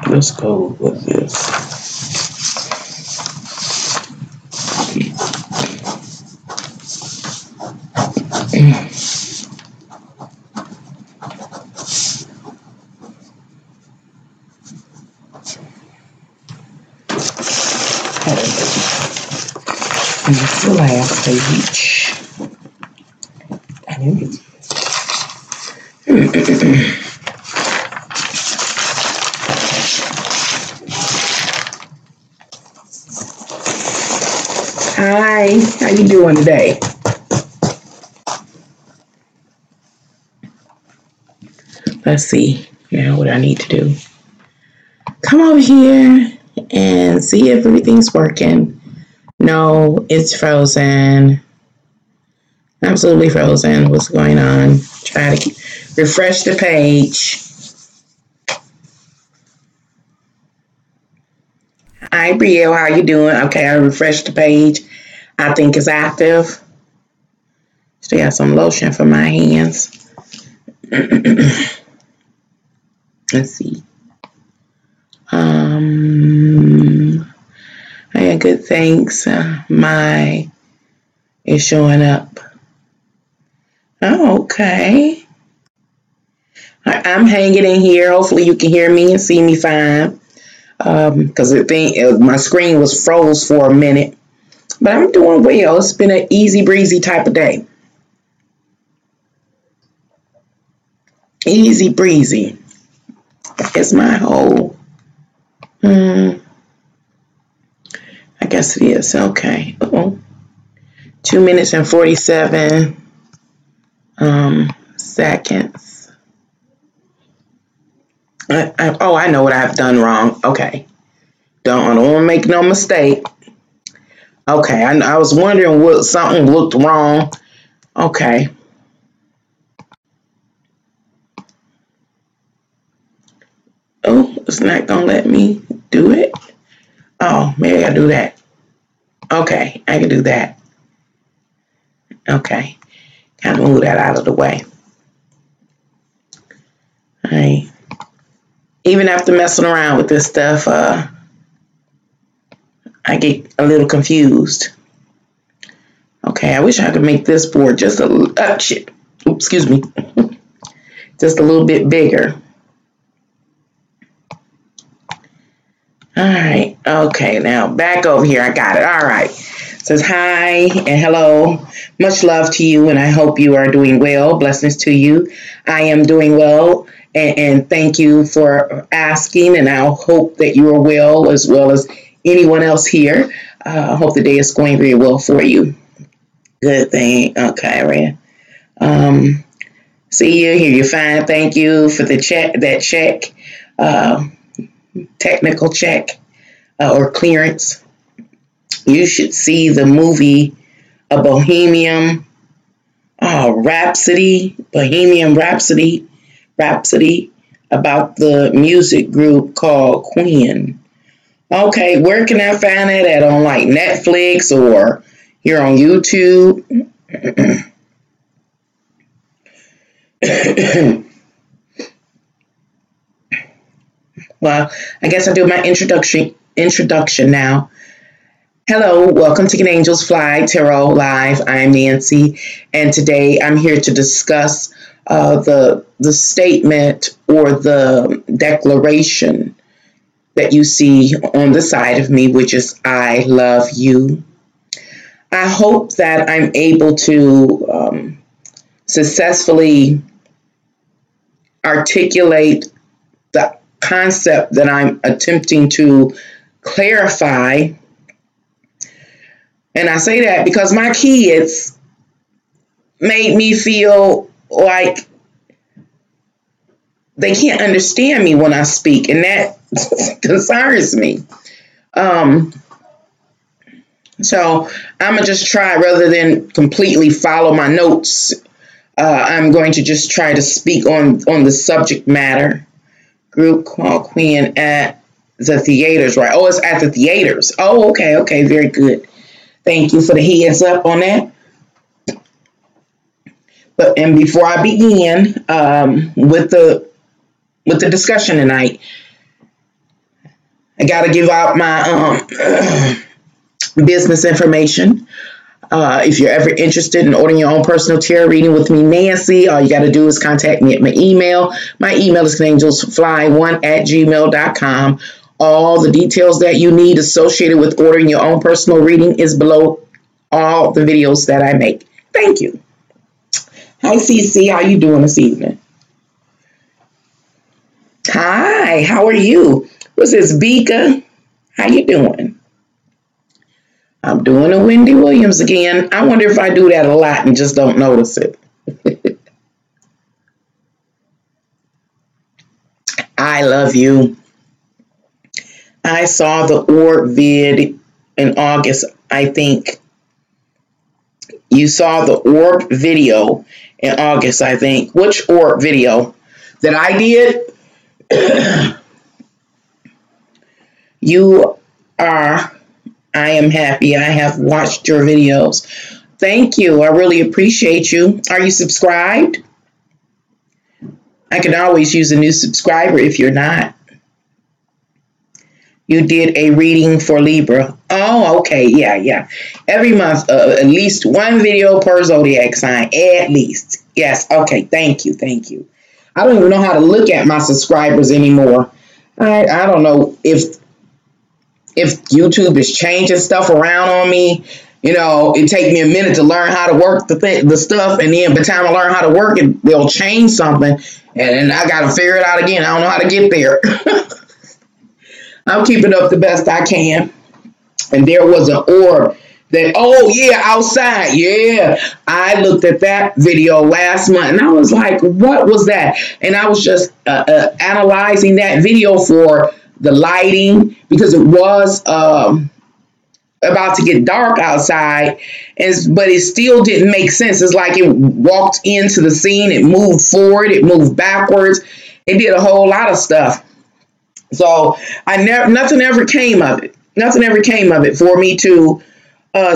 Let's go with this. And it's the last page. Hi, how you doing today? Let's see. What I need to do. Come over here and see if everything's working. No, it's frozen. Absolutely frozen. What's going on? Try to refresh the page. Hi, Brielle. How you doing? Okay, I refreshed the page. I think it's active. Still got some lotion for my hands. Let's see. Yeah, good, thanks. My is showing up. Oh, okay. I'm hanging in here. Hopefully you can hear me and see me fine. Because my screen was froze for a minute. But I'm doing well. It's been an easy breezy type of day. Easy breezy. It's my whole. I guess it is. Okay. 2 minutes and 47 seconds. I know what I've done wrong. Okay. Don't want to make no mistake. Okay. I was wondering what something looked wrong. Okay. Oh, it's not going to let me do it. Oh, maybe I got to do that. Okay, I can do that. Okay, kind of move that out of the way. All right. Even after messing around with this stuff, I get a little confused. Okay, I wish I could make this board just a little, excuse me, just a little bit bigger. All right, okay, now back over here, I got it. All right, it says hi and hello, much love to you, and I hope you are doing well. Blessings to you. I am doing well, and thank you for asking, and I hope that you are well as anyone else here. I hope the day is going very well for you. Good thing. Okay, right. See you, hear you fine. Thank you for the check. Technical check or clearance. You should see the movie Bohemian Rhapsody about the music group called Queen. Okay, where can I find it at? On like Netflix or here on YouTube? Well, I guess I'll do my introduction now. Hello, welcome to Can Angels Fly Tarot Live. I'm Nancy, and today I'm here to discuss the statement or the declaration that you see on the side of me, which is I love you. I hope that I'm able to successfully articulate the concept that I'm attempting to clarify. And I say that because my kids made me feel like they can't understand me when I speak, and that concerns me. So I'm going to just try, rather than completely follow my notes, I'm going to just try to speak on the subject matter. Group called Queen at the theaters, right? Oh, it's at the theaters. Oh, okay, okay, very good. Thank you for the heads up on that. And before I begin with the discussion tonight, I got to give out my business information. If you're ever interested in ordering your own personal tarot reading with me, Nancy, all you got to do is contact me at my email. My email is angelsfly1@gmail.com. All the details that you need associated with ordering your own personal reading is below all the videos that I make. Thank you. Hi, Cece. How you doing this evening? Hi. How are you? What's this, Bika? How you doing? I'm doing a Wendy Williams again. I wonder if I do that a lot and just don't notice it. I love you. I saw the orb vid in August, I think. You saw the orb video in August, I think. Which orb video that I did? You are, I am happy. I have watched your videos. Thank you. I really appreciate you. Are you subscribed? I can always use a new subscriber if you're not. You did a reading for Libra. Oh, okay. Yeah. Every month, at least one video per zodiac sign. At least. Yes. Okay. Thank you. I don't even know how to look at my subscribers anymore. I don't know if YouTube is changing stuff around on me. You know, it takes me a minute to learn how to work the stuff, and then by the time I learn how to work it, they'll change something, and I got to figure it out again. I don't know how to get there. I'm keeping up the best I can. And there was an orb that, oh yeah, outside. Yeah. I looked at that video last month and I was like, what was that? And I was just analyzing that video for the lighting, because it was about to get dark outside, but it still didn't make sense. It's like it walked into the scene, it moved forward, it moved backwards, it did a whole lot of stuff. So nothing ever came of it. Nothing ever came of it for me to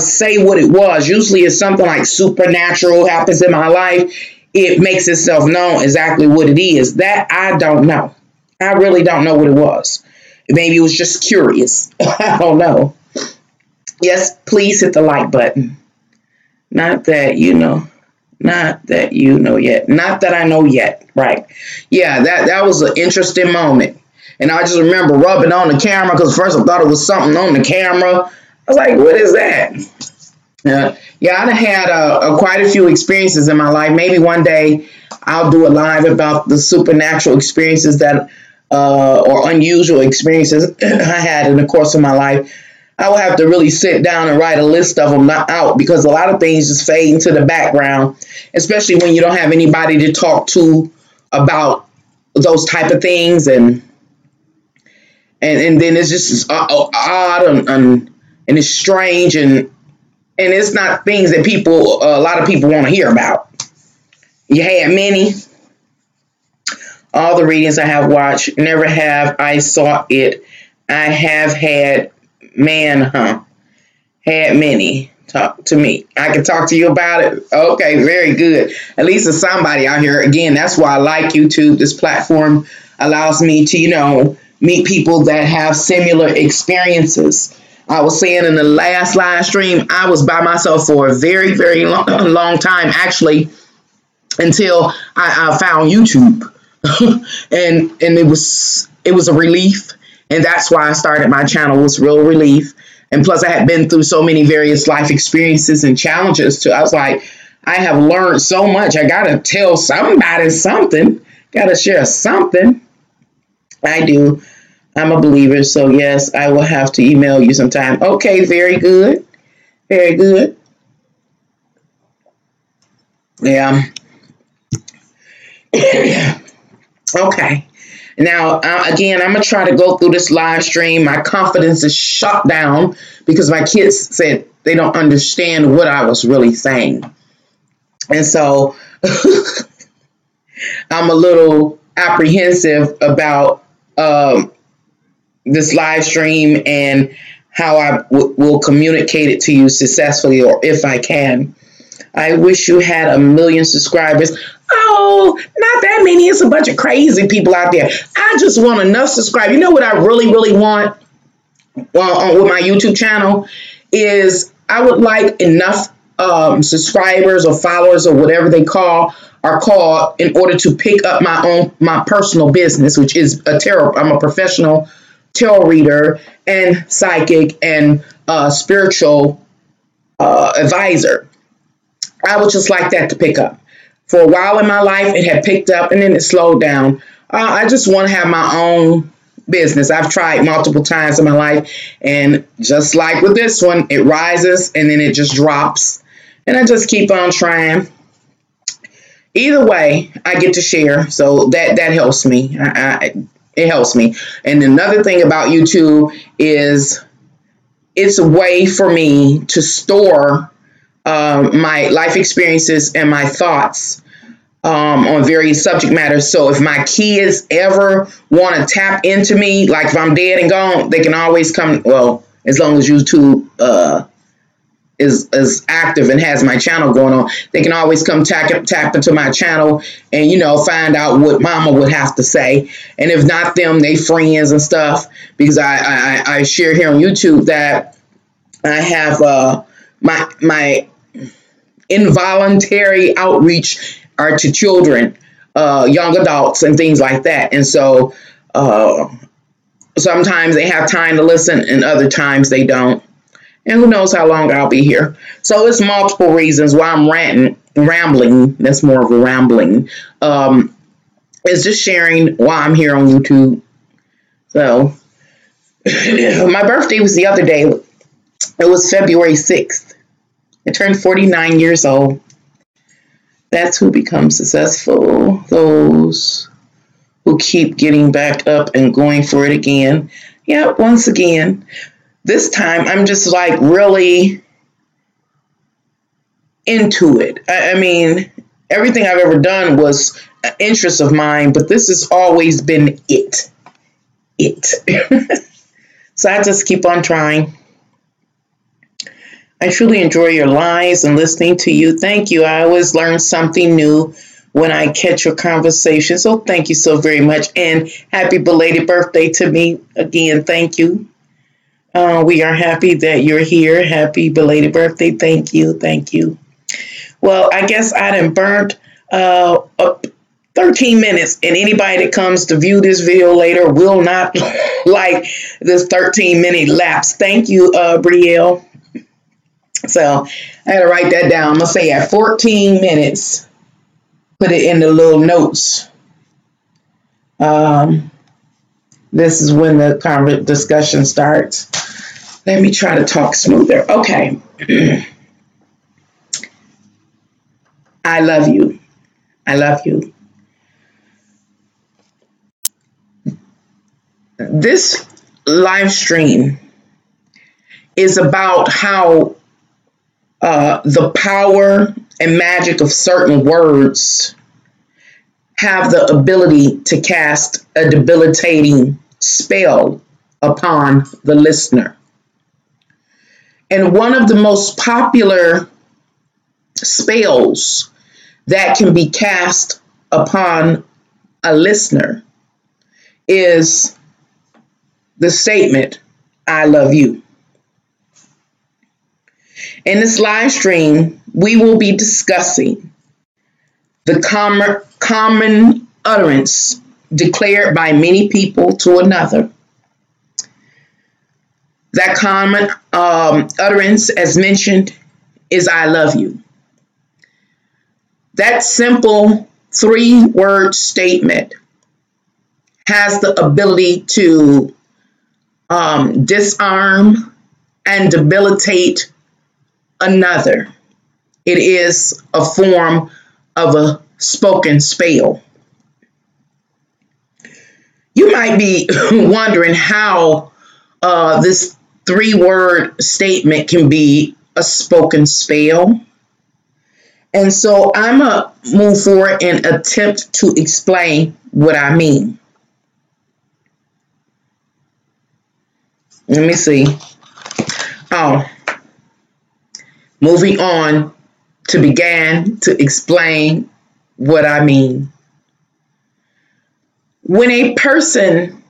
say what it was. Usually it's something like supernatural happens in my life. It makes itself known exactly what it is. That I don't know. I really don't know what it was. Maybe it was just curious. I don't know. Yes, please hit the like button. Not that you know. Not that you know yet. Not that I know yet. Right. Yeah, that was an interesting moment. And I just remember rubbing on the camera, because first I thought it was something on the camera. I was like, what is that? Yeah, I've had quite a few experiences in my life. Maybe one day I'll do a live about the supernatural experiences that or unusual experiences I had in the course of my life. I will have to really sit down and write a list of them out, because a lot of things just fade into the background, especially when you don't have anybody to talk to about those type of things. And then it's just odd and it's strange, and it's not things that a lot of people want to hear about. You had many. All the readings I have watched, never have I saw it. I have had, had many talk to me. I can talk to you about it. Okay, very good. At least there's somebody out here. Again, that's why I like YouTube. This platform allows me to, meet people that have similar experiences. I was saying in the last live stream, I was by myself for a very, very long time, actually, until I found YouTube. and it was a relief. And that's why I started my channel. It was real relief. And plus I had been through so many various life experiences and challenges too. I was like, I have learned so much. I got to tell somebody something. Got to share something. I do. I'm a believer. So yes, I will have to email you sometime. Okay, very good. Very good. Yeah. Okay. Now, again, I'm going to try to go through this live stream. My confidence is shut down because my kids said they don't understand what I was really saying. And so I'm a little apprehensive about this live stream and how I will communicate it to you successfully, or if I can. I wish you had 1 million subscribers. Oh, not that many. It's a bunch of crazy people out there. I just want enough subscribers. You know what I really, really want with my YouTube channel is I would like enough subscribers or followers or whatever they are called in order to pick up my personal business, which is a tarot. I'm a professional tarot reader and psychic and spiritual advisor. I would just like that to pick up. For a while in my life, it had picked up and then it slowed down. I just want to have my own business. I've tried multiple times in my life, and just like with this one, it rises and then it just drops. And I just keep on trying. Either way, I get to share, so that helps me. It helps me. And another thing about YouTube is it's a way for me to store my life experiences and my thoughts on various subject matters. So if my kids ever want to tap into me, like if I'm dead and gone, they can always come. Well, as long as YouTube is active and has my channel going on, they can always come tap into my channel and find out what Mama would have to say. And if not them, they friends and stuff, because I share here on YouTube that I have my involuntary outreach are to children, young adults, and things like that. And so sometimes they have time to listen and other times they don't. And who knows how long I'll be here. So it's multiple reasons why I'm rambling. That's more of a rambling. It's just sharing why I'm here on YouTube. So my birthday was the other day. It was February 6th. I turned 49 years old. That's who becomes successful. Those who keep getting back up and going for it again. Yeah, once again. This time, I'm just like really into it. I mean, everything I've ever done was an interest of mine, but this has always been it. So I just keep on trying. I truly enjoy your lives and listening to you. Thank you. I always learn something new when I catch your conversation. So thank you so very much. And happy belated birthday to me again. Thank you. We are happy that you're here. Happy belated birthday. Thank you. Thank you. Well, I guess I done burnt up 13 minutes, and anybody that comes to view this video later will not like this 13-minute lapse. Thank you, Brielle. So I had to write that down. I'm going to say at 14 minutes, put it in the little notes. This is when the discussion starts. Let me try to talk smoother. Okay. I love you. I love you. This live stream is about how the power and magic of certain words have the ability to cast a debilitating spell upon the listener. And one of the most popular spells that can be cast upon a listener is the statement, I love you. In this live stream, we will be discussing the common utterance declared by many people to another. That common utterance, as mentioned, is I love you. That simple 3-word statement has the ability to disarm and debilitate another. It is a form of a spoken spell. You might be wondering how this 3-word statement can be a spoken spell. And so I'm going to move forward and attempt to explain what I mean. Let me see. Oh, moving on to begin to explain what I mean. When a person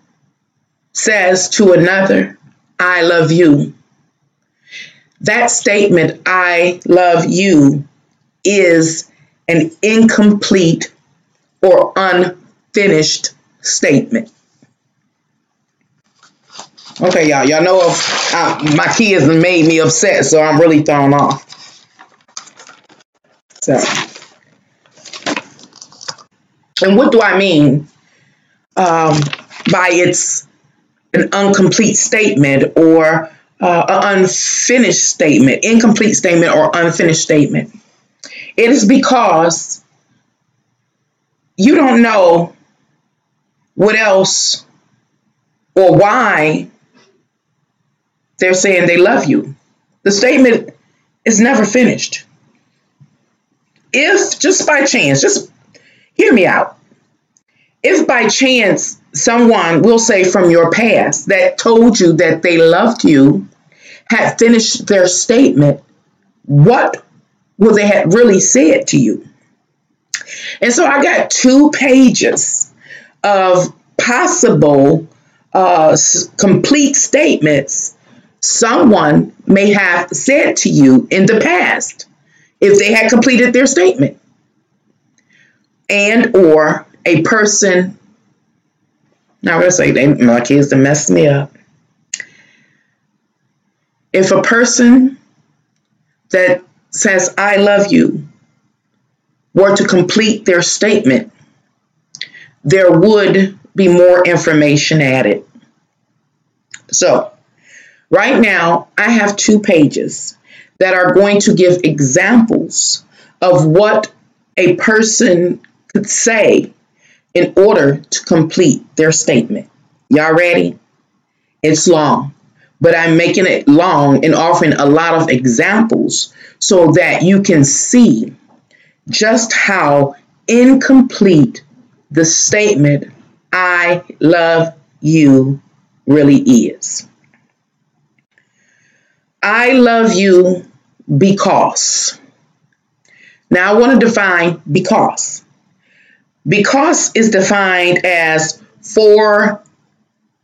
says to another, I love you, that statement, I love you, is an incomplete or unfinished statement. Okay, y'all. Y'all know my kids made me upset, so I'm really thrown off. So, and what do I mean by it's an incomplete statement or an unfinished statement, incomplete statement or unfinished statement? It is because you don't know what else or why they're saying they love you. The statement is never finished. If just by chance, just hear me out. If by chance someone, will say from your past, that told you that they loved you, had finished their statement, what will they have really said to you? And so I got 2 pages of possible complete statements someone may have said to you in the past if they had completed their statement. And or a person, now let's say my kids that messed me up. If a person that says I love you were to complete their statement, there would be more information added. So right now, I have 2 pages that are going to give examples of what a person could say in order to complete their statement. Y'all ready? It's long, but I'm making it long and offering a lot of examples so that you can see just how incomplete the statement I love you really is. I love you because. Now I want to define because. Because is defined as for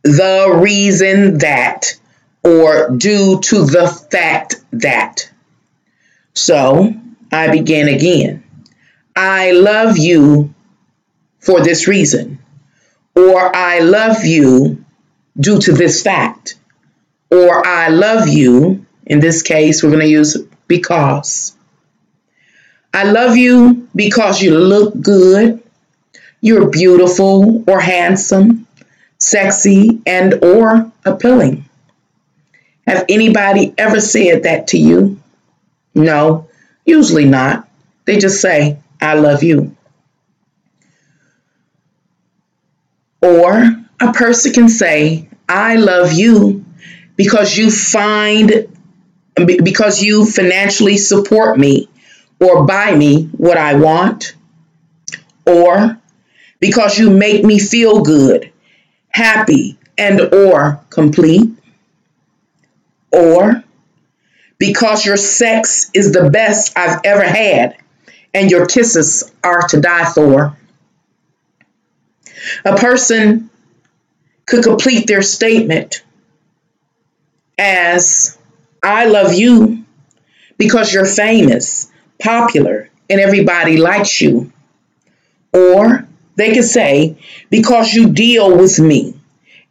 the reason that or due to the fact that. So I begin again. I love you for this reason, or I love you due to this fact, or I love you, in this case, we're going to use because. I love you because you look good, you're beautiful or handsome, sexy, and or appealing. Have anybody ever said that to you? No, usually not. They just say, I love you. Or a person can say, I love you because you financially support me or buy me what I want, or because you make me feel good, happy, and or complete, or because your sex is the best I've ever had and your kisses are to die for. A person could complete their statement as, I love you because you're famous, popular, and everybody likes you. Or they could say, because you deal with me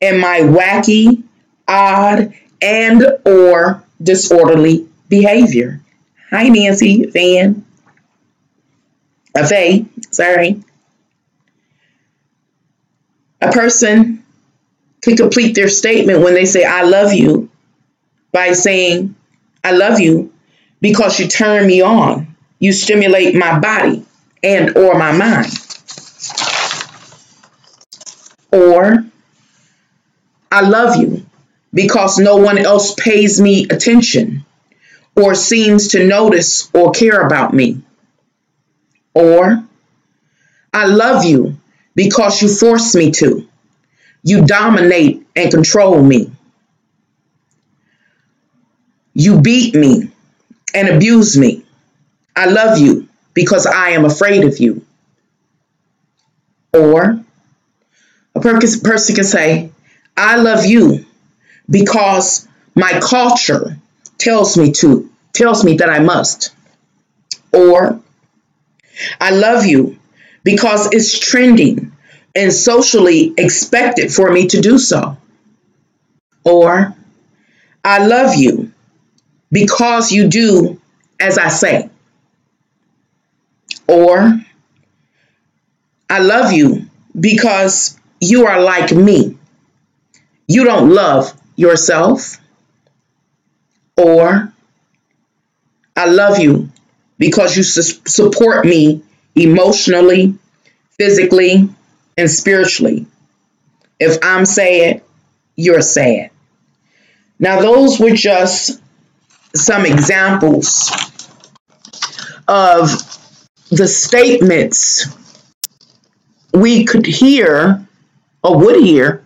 and my wacky, odd, and or disorderly behavior. Hi, Nancy, Faye, sorry. A person can complete their statement when they say, I love you, by saying, I love you because you turn me on. You stimulate my body and or my mind. Or I love you because no one else pays me attention or seems to notice or care about me. Or, I love you because you force me to. You dominate and control me. You beat me and abuse me. I love you because I am afraid of you. Or a person can say, I love you because my culture tells me that I must. Or I love you because it's trending and socially expected for me to do so. Or I love you because you do as I say. Or I love you because you are like me. You don't love yourself. Or I love you because you support me emotionally, physically, and spiritually. If I'm sad, you're sad. Now, those were just some examples of the statements we could hear or would hear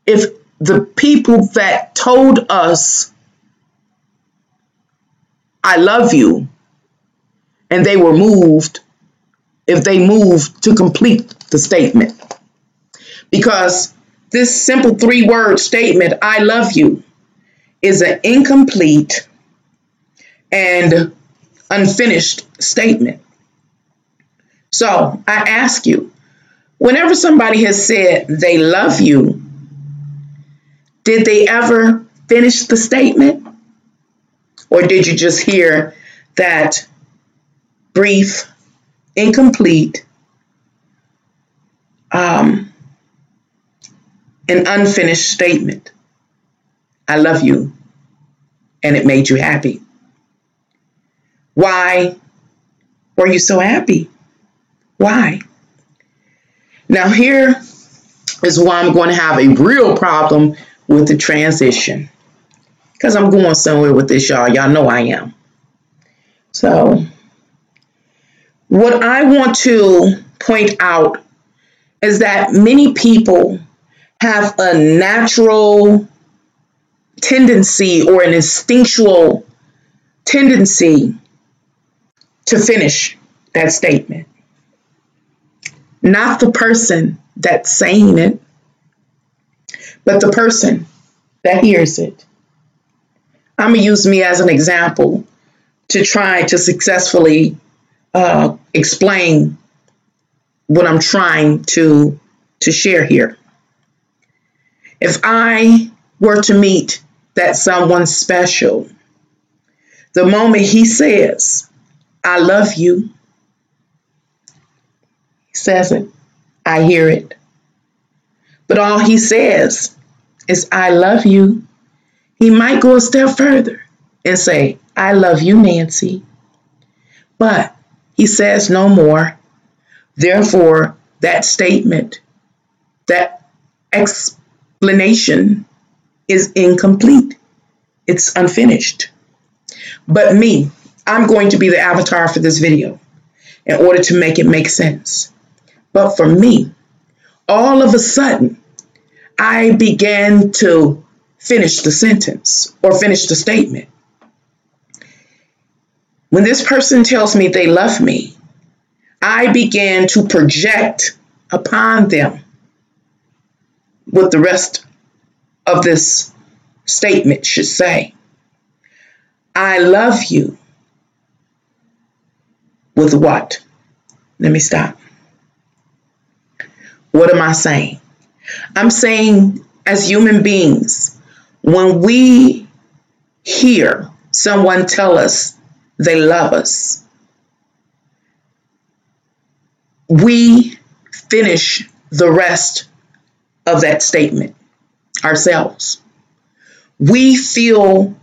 if the people that told us, I love you, and they were moved, if they moved to complete the statement. Because this simple 3-word statement, I love you, is an incomplete and unfinished statement. So I ask you, whenever somebody has said they love you, did they ever finish the statement? Or did you just hear that brief, incomplete, an unfinished statement? I love you, and it made you happy. Why were you so happy? Why? Now here is why I'm going to have a real problem with the transition. Because I'm going somewhere with this, y'all. Y'all know I am. So, what I want to point out is that many people have a natural tendency or an instinctual tendency to finish that statement. Not the person that's saying it, but the person that hears it. I'm going to use me as an example to try to successfully explain what I'm trying to share here. If I were to meet that someone special, the moment he says, I love you, he says it, I hear it. But all he says is, I love you. He might go a step further and say, I love you, Nancy. But he says no more. Therefore, that statement, that explanation is incomplete. It's unfinished. But me, I'm going to be the avatar for this video in order to make it make sense. But for me, all of a sudden, I began to finish the sentence or finish the statement. When this person tells me they love me, I began to project upon them what the rest of this statement should say. I love you with what? Let me stop. What am I saying? I'm saying, as human beings, when we hear someone tell us they love us, we finish the rest of that statement ourselves. We fill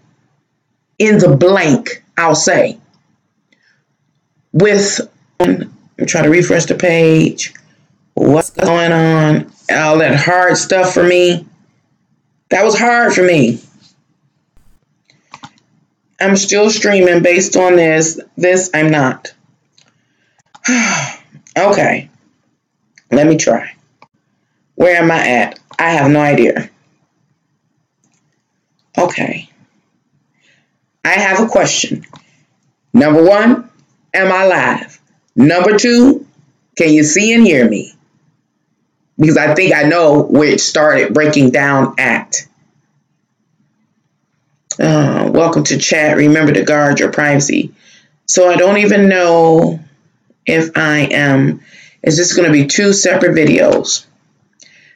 in the blank, I'll say, with, I'm trying to refresh the page, what's going on, all that hard stuff for me. That was hard for me. I'm still streaming based on this. This I'm not. Okay, let me try. Where am I at? I have no idea. Okay. I have a question. Number one, am I live? Number two, can you see and hear me? Because I think I know where it started breaking down at. Welcome to chat. Remember to guard your privacy. So I don't even know if I am. Is this going to be two separate videos?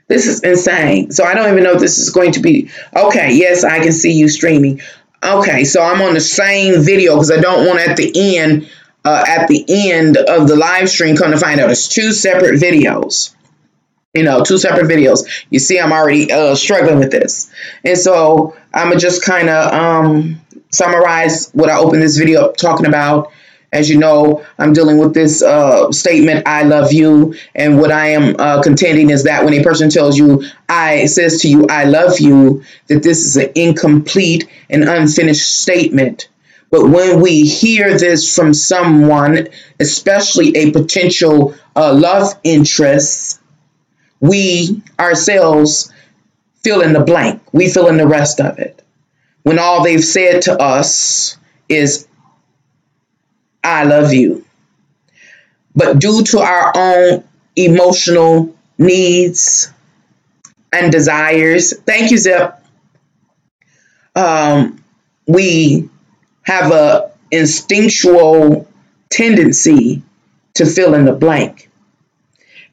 This is insane. So I don't even know if this is going to be. Okay, yes, I can see you streaming. Okay, so I'm on the same video because I don't want at the end of the live stream come to find out it's two separate videos. Two separate videos. You see, I'm already struggling with this. And so I'm going to just kind of summarize what I opened this video up talking about. As you know, I'm dealing with this statement, I love you. And what I am contending is that when a person tells you, says to you, I love you, that this is an incomplete and unfinished statement. But when we hear this from someone, especially a potential love interest, we ourselves fill in the blank. We fill in the rest of it. When all they've said to us is, I love you. But due to our own emotional needs and desires, thank you, Zip, we have a instinctual tendency to fill in the blank.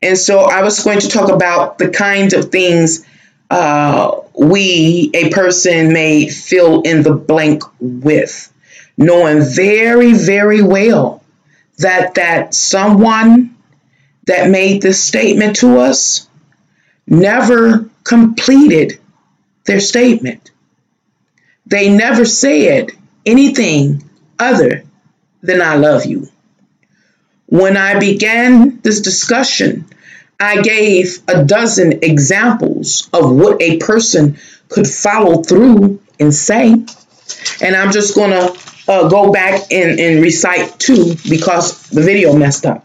And so I was going to talk about the kinds of things a person may fill in the blank with, knowing very, very well that someone that made this statement to us never completed their statement. They never said anything other than I love you. When I began this discussion, I gave a dozen examples of what a person could follow through and say. And I'm just going to go back and recite two because the video messed up.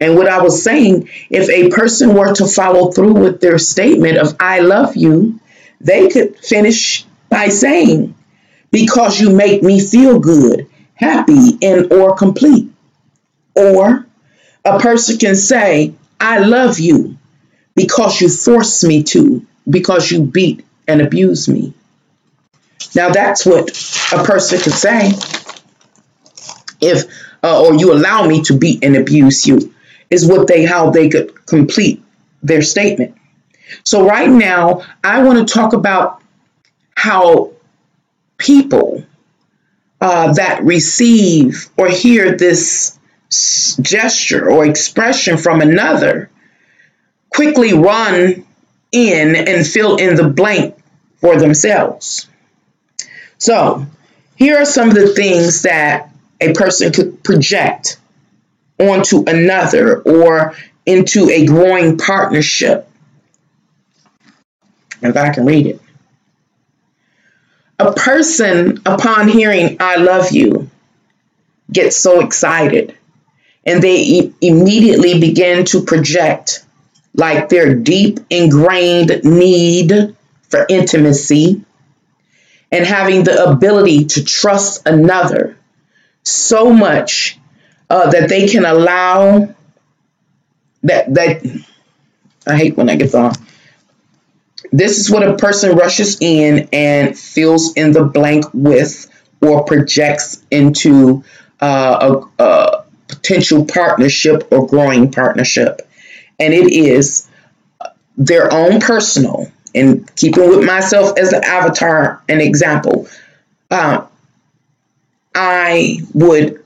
And what I was saying, if a person were to follow through with their statement of I love you, they could finish by saying, because you make me feel good, happy, and or complete. Or a person can say, I love you because you force me to, because you beat and abuse me. Now that's what a person could say if, or you allow me to beat and abuse you, is how they could complete their statement. So right now, I want to talk about how people that receive or hear this gesture or expression from another quickly run in and fill in the blank for themselves. So here are some of the things that a person could project onto another or into a growing partnership. If I can read it. A person, upon hearing I love you, gets so excited and they immediately begin to project like their deep ingrained need for intimacy and having the ability to trust another so much that they can allow that I hate when I get on. This is what a person rushes in and fills in the blank with or projects into a potential partnership or growing partnership. And it is their own personal, and keeping with myself as an avatar, an example, I would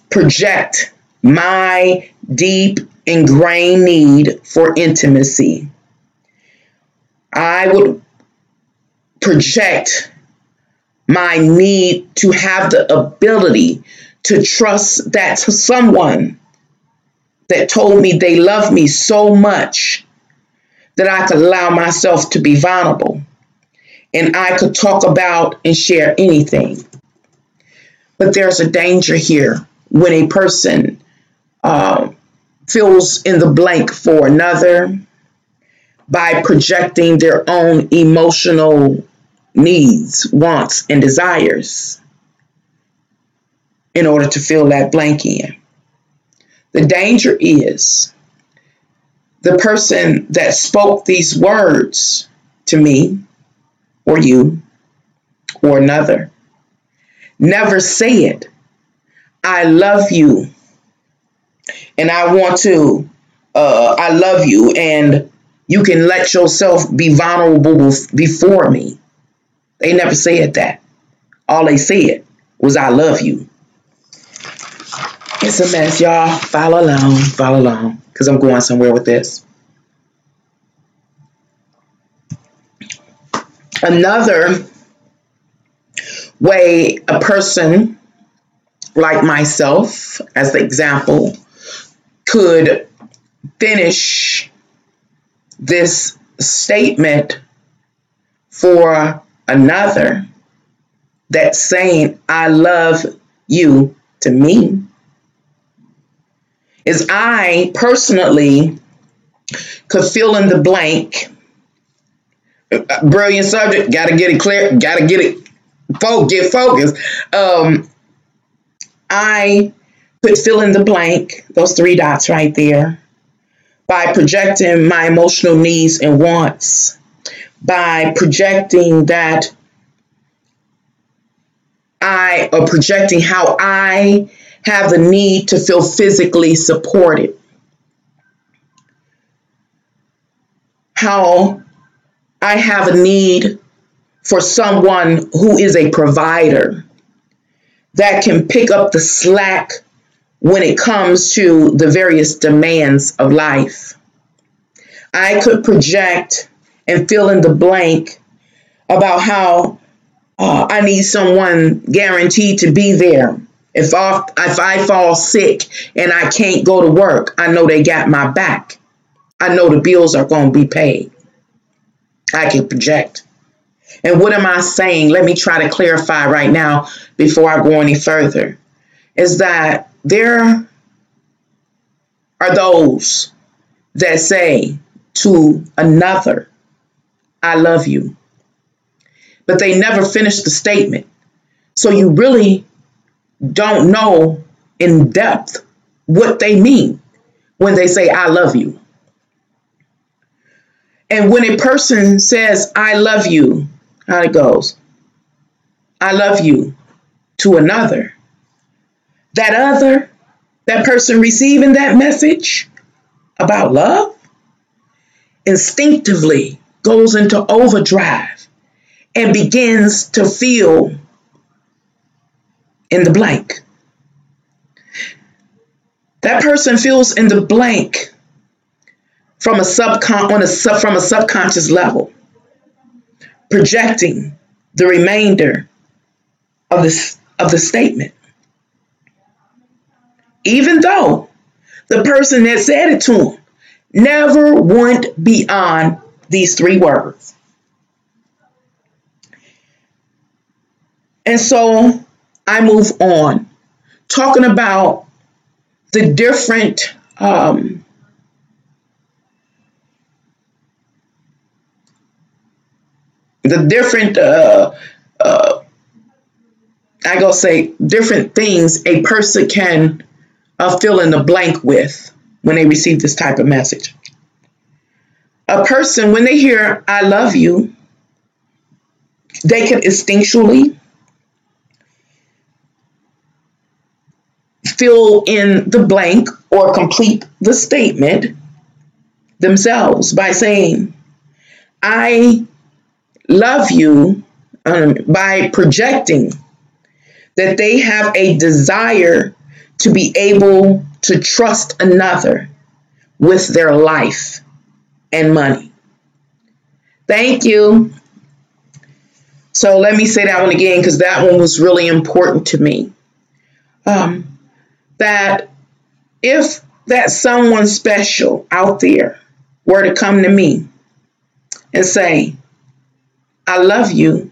project my deep ingrained need for intimacy. I would project my need to have the ability to trust that someone that told me they love me so much that I could allow myself to be vulnerable and I could talk about and share anything. But there's a danger here when a person fills in the blank for another by projecting their own emotional needs, wants, and desires in order to fill that blank in. The danger is the person that spoke these words to me or you or another never said, I love you and I want to, I love you and you can let yourself be vulnerable before me. They never said that. All they said was, I love you. It's a mess, y'all. Follow along, because I'm going somewhere with this. Another way a person like myself, as the example, could finish this statement for another that's saying, I love you to me, is I personally could fill in the blank. Brilliant subject, gotta get it clear, gotta get it, get focused. I could fill in the blank, those three dots right there, by projecting my emotional needs and wants, by projecting that projecting how I have the need to feel physically supported, how I have a need for someone who is a provider that can pick up the slack when it comes to the various demands of life. I could project and fill in the blank about how I need someone guaranteed to be there. If I fall sick and I can't go to work, I know they got my back. I know the bills are going to be paid. I can project. And what am I saying? Let me try to clarify right now before I go any further. Is that there are those that say to another, I love you. But they never finish the statement. So you really don't know in depth what they mean when they say, I love you. And when a person says, I love you, how it goes, I love you to another, that person receiving that message about love instinctively goes into overdrive and begins to feel in the blank. That person fills in the blank from a subconscious level, projecting the remainder of the statement. Even though the person that said it to him never went beyond these three words. And so I move on, talking about the different different things a person can fill in the blank with when they receive this type of message. A person, when they hear I love you, they can instinctually fill in the blank or complete the statement themselves by saying, I love you, by projecting that they have a desire to be able to trust another with their life and money. Thank you. So let me say that one again, because that one was really important to me. That if that someone special out there were to come to me and say, I love you,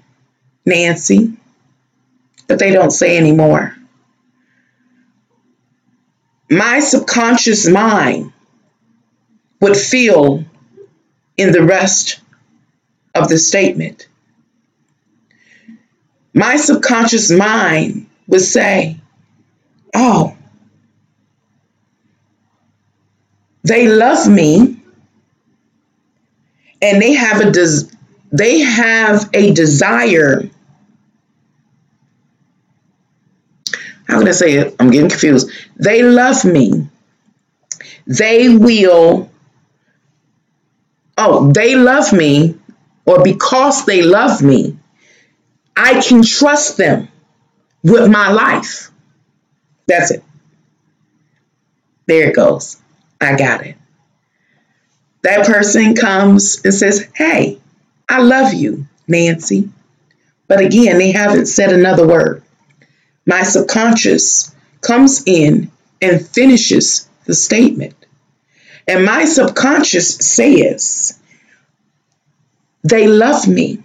Nancy, but they don't say anymore. My subconscious mind would fill in the rest of the statement. My subconscious mind would say, oh, they love me and they have a desire. How can I say it? I'm getting confused. They love me. They love me, or because they love me, I can trust them with my life. That's it. There it goes. I got it. That person comes and says, hey, I love you, Nancy. But again, they haven't said another word. My subconscious comes in and finishes the statement. And my subconscious says, they love me.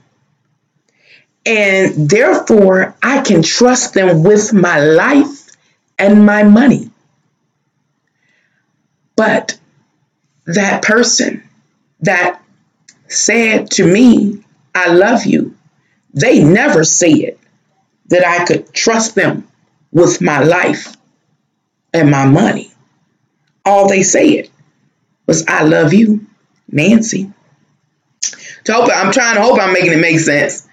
And therefore, I can trust them with my life and my money. But that person that said to me, I love you, they never said that I could trust them with my life and my money. All they said was, I love you, Nancy. I'm trying to hope I'm making it make sense.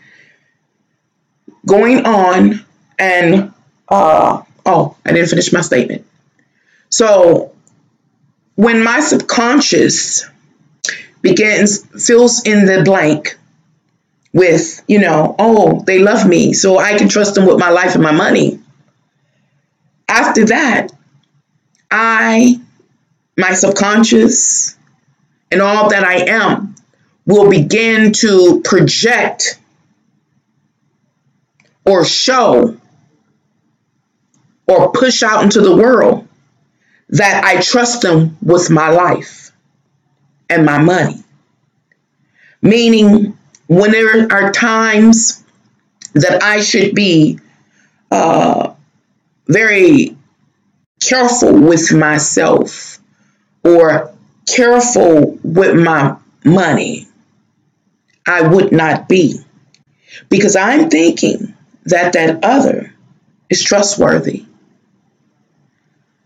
Going on and, I didn't finish my statement. So when my subconscious fills in the blank with, oh, they love me, so I can trust them with my life and my money. After that, my subconscious and all that I am will begin to project or show or push out into the world that I trust them with my life and my money. Meaning, when there are times that I should be very careful with myself or careful with my money, I would not be. Because I'm thinking that other is trustworthy.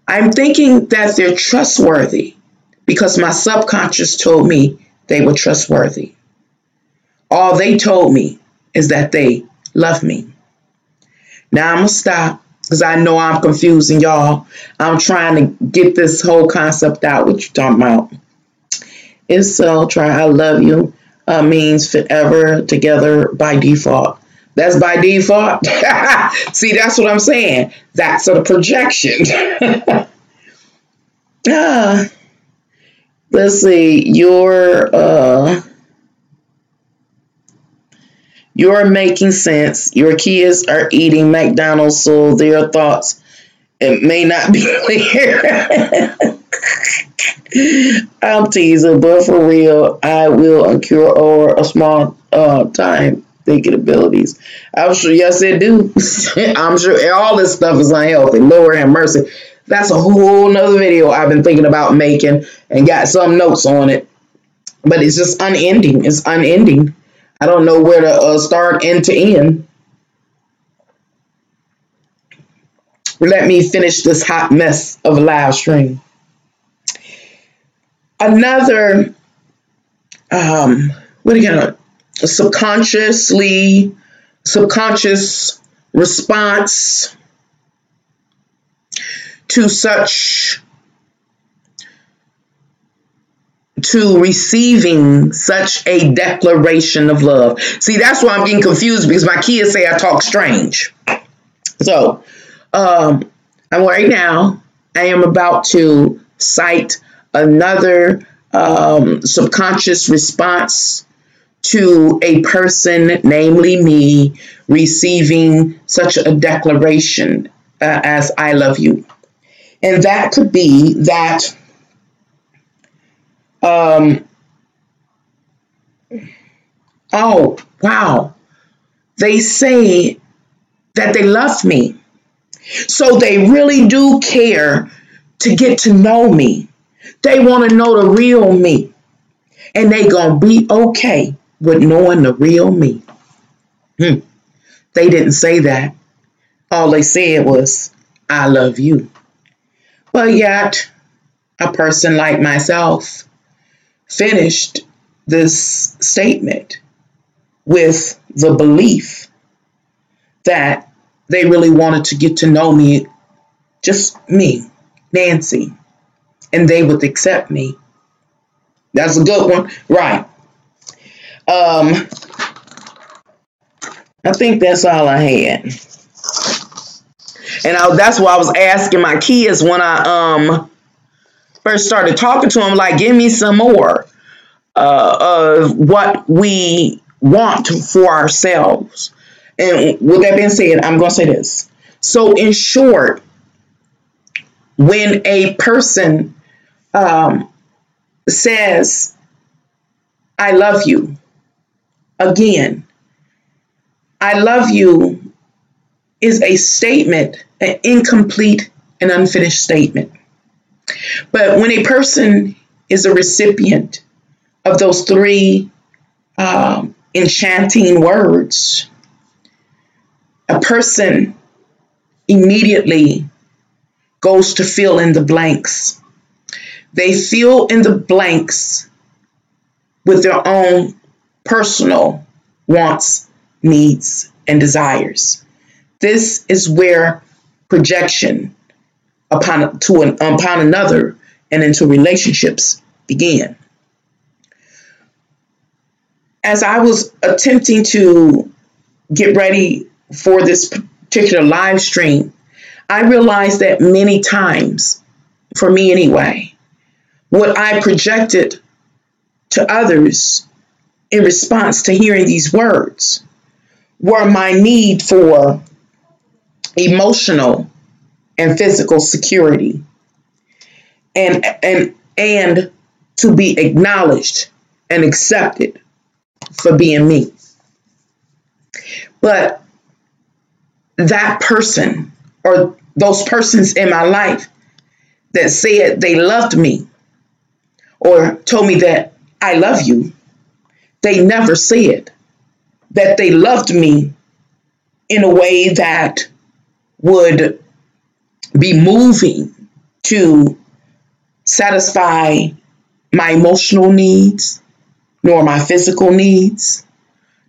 I'm thinking that they're trustworthy because my subconscious told me they were trustworthy. All they told me is that they love me. Now I'm going to stop because I know I'm confusing y'all. I'm trying to get this whole concept out. What you talking about? It's so I love you means forever together by default. That's by default. See, that's what I'm saying. That's a projection. Let's see. You're making sense. Your kids are eating McDonald's, so their thoughts, it may not be clear. I'm teasing, but for real, I will occur over a small time thinking abilities. I'm sure, yes, it do. I'm sure all this stuff is unhealthy. Lord have mercy. That's a whole nother video I've been thinking about making and got some notes on it. But it's just unending. It's unending. I don't know where to start and to end. Let me finish this hot mess of a live stream. Another, subconscious response to receiving such a declaration of love. See, that's why I'm getting confused because my kids say I talk strange. So, right now, I am about to cite another subconscious response to a person, namely me, receiving such a declaration as I love you. And that could be that Oh, wow. They say that they love me. So they really do care to get to know me. They want to know the real me. And they going to be okay with knowing the real me. Hmm. They didn't say that. All they said was, I love you. But yet, a person like myself finished this statement with the belief that they really wanted to get to know me, just me, Nancy, and they would accept me. That's a good one, right? Um, I think that's all I had, and that's why I was asking my kids when I first started talking to them, like, give me some more of what we want for ourselves. And with that being said, I'm going to say this. So, in short, when a person says, I love you, again, I love you is a statement, an incomplete and unfinished statement. But when a person is a recipient of those three enchanting words, a person immediately goes to fill in the blanks. They fill in the blanks with their own personal wants, needs, and desires. This is where projection upon another and into relationships begin. As I was attempting to get ready for this particular live stream, I realized that many times, for me anyway, what I projected to others in response to hearing these words were my need for emotional and physical security and to be acknowledged and accepted for being me. But that person or those persons in my life that said they loved me or told me that I love you, they never said that they loved me in a way that would be moving to satisfy my emotional needs, nor my physical needs,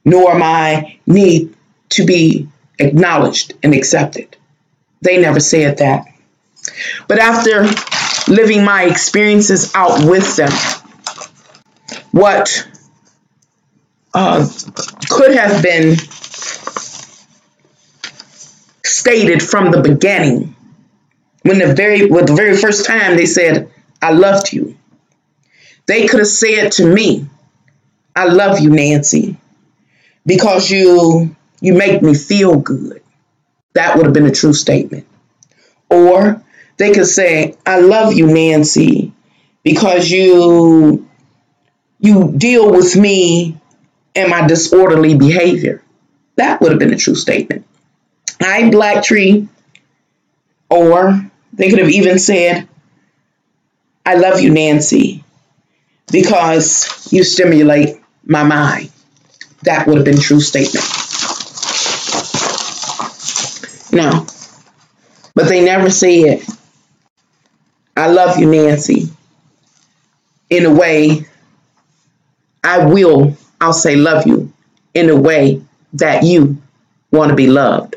nor my need to be acknowledged and accepted. They never said that. But after living my experiences out with them, what could have been stated from the beginning, when the very first time they said, I loved you, they could have said to me, I love you, Nancy, because you make me feel good. That would have been a true statement. Or they could say, I love you, Nancy, because you deal with me and my disorderly behavior. That would have been a true statement. I'm Black Tree. Or they could have even said, I love you, Nancy, because you stimulate my mind. That would have been a true statement. No. But they never said, I love you, Nancy, in a way, I'll say love you in a way that you want to be loved.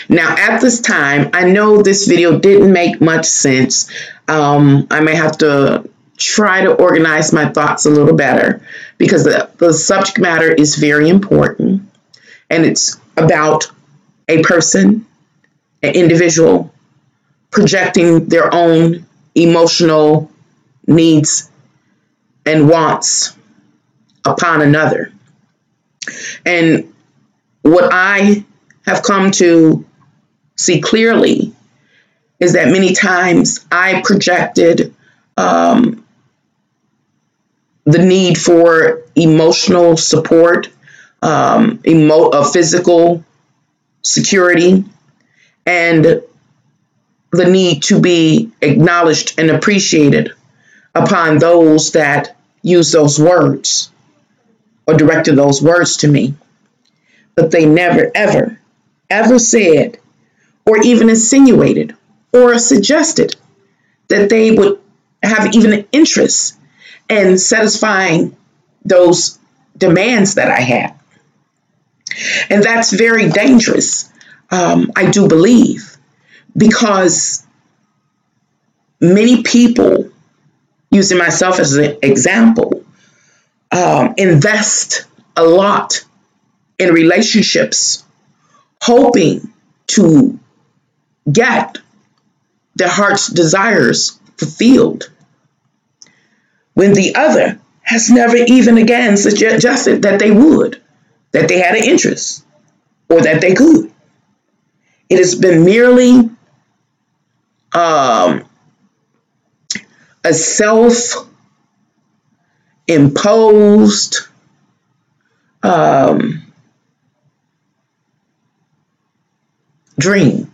Now, at this time, I know this video didn't make much sense. I may have to try to organize my thoughts a little better because the subject matter is very important, and it's about a person, an individual, projecting their own emotional needs and wants upon another. And what I have come to see clearly is that many times I projected the need for emotional support, physical security, and the need to be acknowledged and appreciated upon those that use those words or directed those words to me. But they never, ever, ever said or even insinuated or suggested that they would have even an interest in satisfying those demands that I had. And that's very dangerous, I do believe, because many people, using myself as an example, invest a lot in relationships, hoping to get their heart's desires fulfilled, when the other has never even again suggested that they would, that they had an interest, or that they could. It has been merely a self-imposed dream,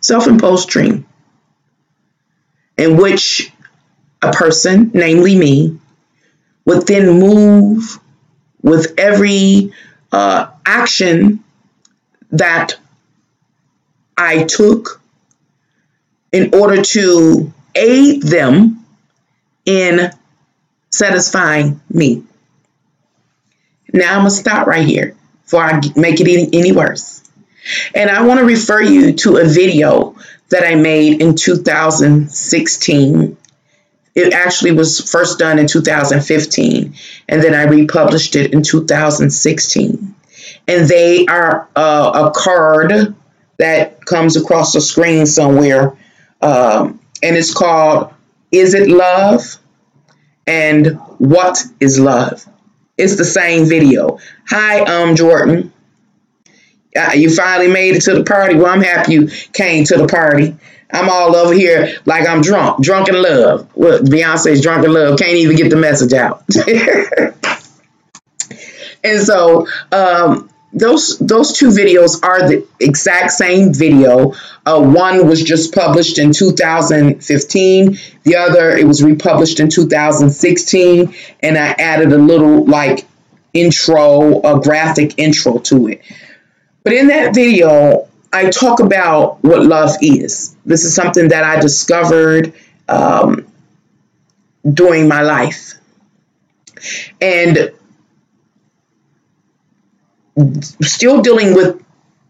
self-imposed dream, in which a person, namely me, would then move with every action that I took in order to aid them in satisfying me. Now I'm going to stop right here before I make it any worse. And I want to refer you to a video that I made in 2016. It actually was first done in 2015, and then I republished it in 2016. And they are a card that comes across the screen somewhere, and it's called "Is It Love?" and "What is Love?" It's the same video. Hi, Jordan. You finally made it to the party. Well, I'm happy you came to the party. I'm all over here like I'm drunk in love. Well, Beyonce's drunk in love. Can't even get the message out. And so those two videos are the exact same video. One was just published in 2015. The other, it was republished in 2016. And I added a little like intro, a graphic intro to it. But in that video, I talk about what love is. This is something that I discovered during my life. And still dealing with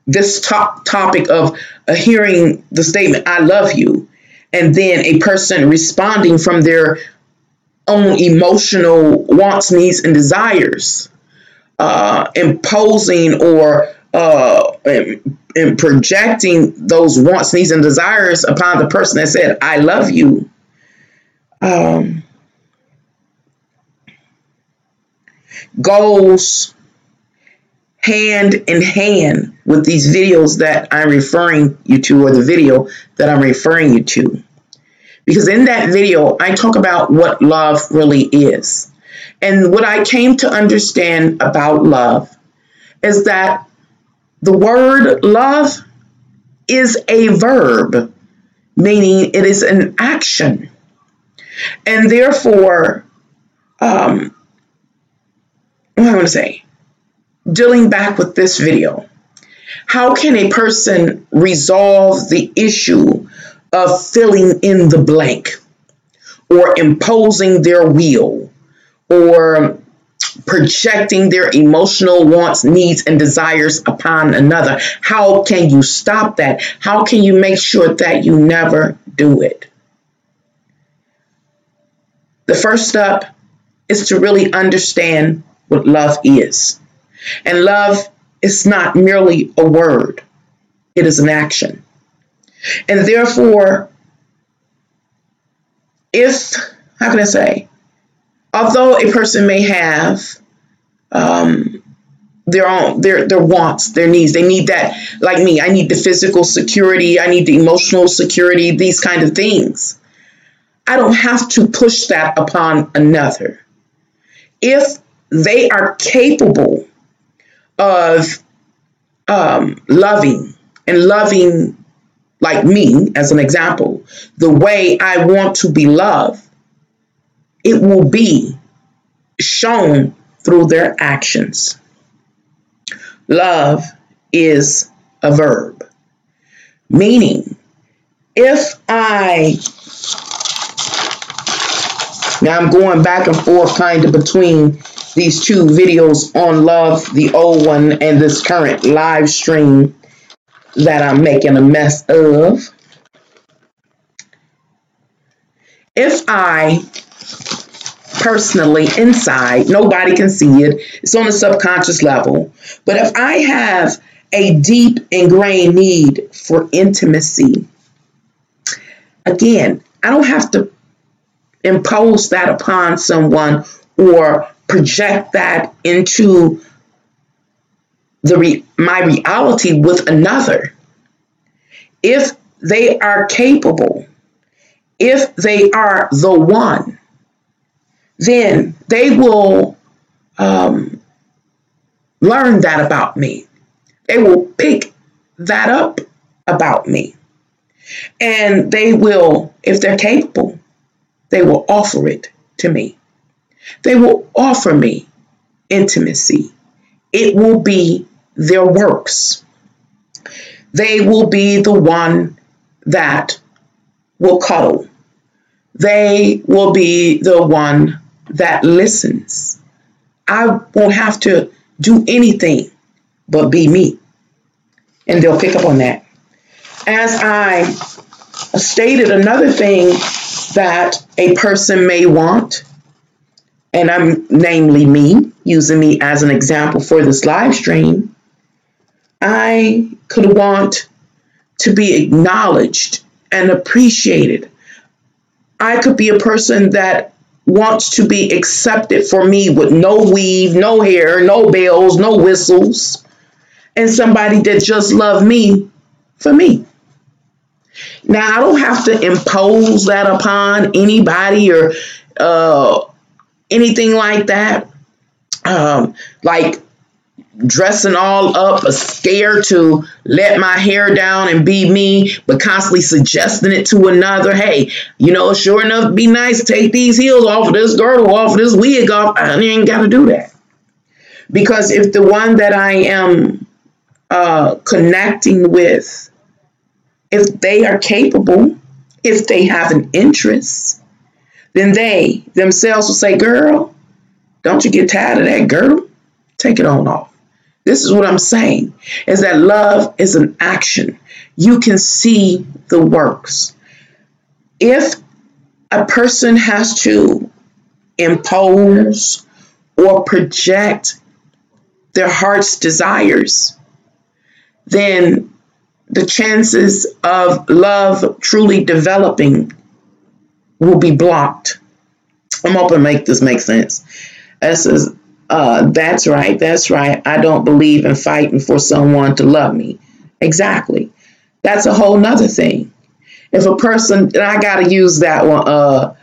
this topic of hearing the statement, "I love you," and then a person responding from their own emotional wants, needs, and desires, imposing or and projecting those wants, needs, and desires upon the person that said, "I love you." Goes hand in hand with these videos that I'm referring you to, or the video that I'm referring you to. Because in that video, I talk about what love really is. And what I came to understand about love is that the word love is a verb, meaning it is an action. And therefore, what am I going to say? Dealing back with this video, how can a person resolve the issue of filling in the blank, or imposing their will, or projecting their emotional wants, needs, and desires upon another? How can you stop that? How can you make sure that you never do it? The first step is to really understand what love is. And love is not merely a word. It is an action. And therefore, how can I say, although a person may have their wants, their needs, they need that, like me, I need the physical security, I need the emotional security, these kind of things. I don't have to push that upon another. if they are capable of loving and loving like me, as an example, the way I want to be loved, it will be shown through their actions. Love is a verb, meaning if now I'm going back and forth kind of between these two videos on love, the old one and this current live stream that I'm making a mess of. If I personally inside, nobody can see it, it's on a subconscious level, but if I have a deep ingrained need for intimacy, again, I don't have to impose that upon someone or project that into my reality with another. If they are capable, if they are the one, then they will learn that about me. They will pick that up about me. And they will, if they're capable, they will offer it to me. They will offer me intimacy. It will be their works. They will be the one that will cuddle. They will be the one that listens. I won't have to do anything but be me. And they'll pick up on that. As I stated, another thing that a person may want, and I'm namely me, using me as an example for this live stream, I could want to be acknowledged and appreciated. I could be a person that wants to be accepted for me with no weave, no hair, no bells, no whistles, and somebody that just loves me for me. Now, I don't have to impose that upon anybody or anything like that. Like dressing all up, scared to let my hair down and be me, but constantly suggesting it to another. Hey, sure enough, be nice, take these heels off of this girdle, off of this wig off. I ain't got to do that. Because if the one that I am connecting with, if they are capable, if they have an interest, then they themselves will say, girl, don't you get tired of that girdle? Take it on off. This is what I'm saying, is that love is an action. You can see the works. If a person has to impose or project their heart's desires, then the chances of love truly developing will be blocked. I'm hoping to make this make sense. That's right. I don't believe in fighting for someone to love me. Exactly. That's a whole nother thing. If a person, and I got to use that one,